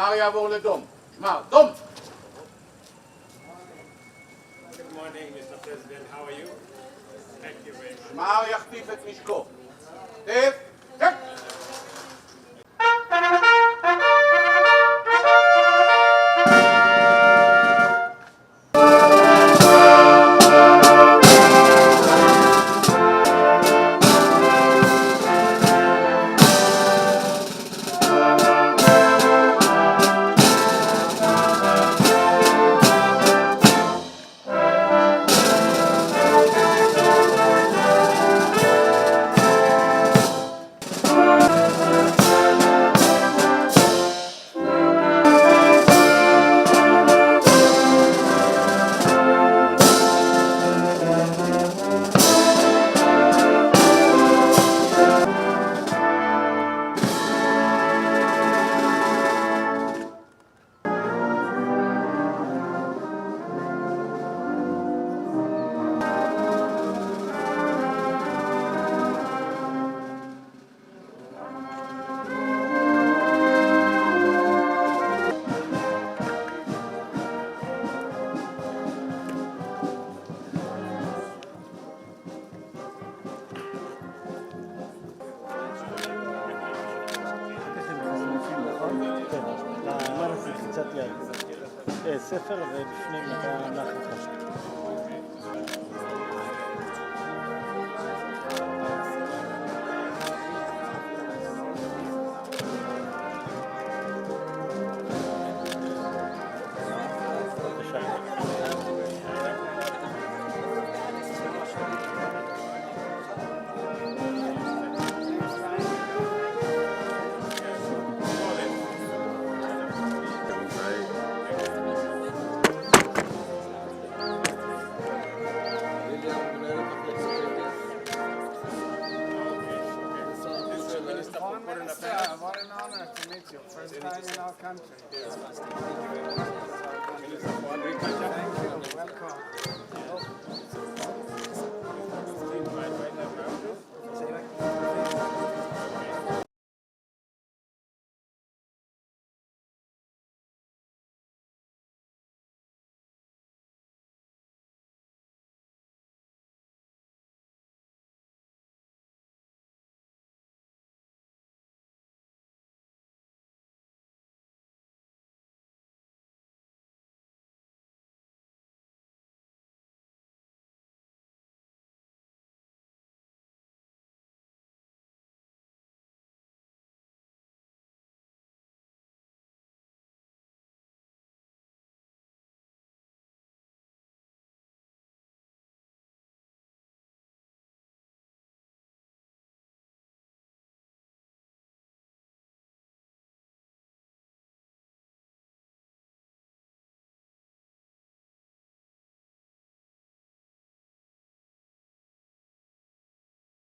שמר יעבור לדום. שמר, דום! Good morning, Mr. President. How are you? Thank you very much. שמר יחטיף את נשקו. טיף, טק! ספר ובפנים אתה נחת. What an honor to meet you. First time in our country. Thank you. Welcome.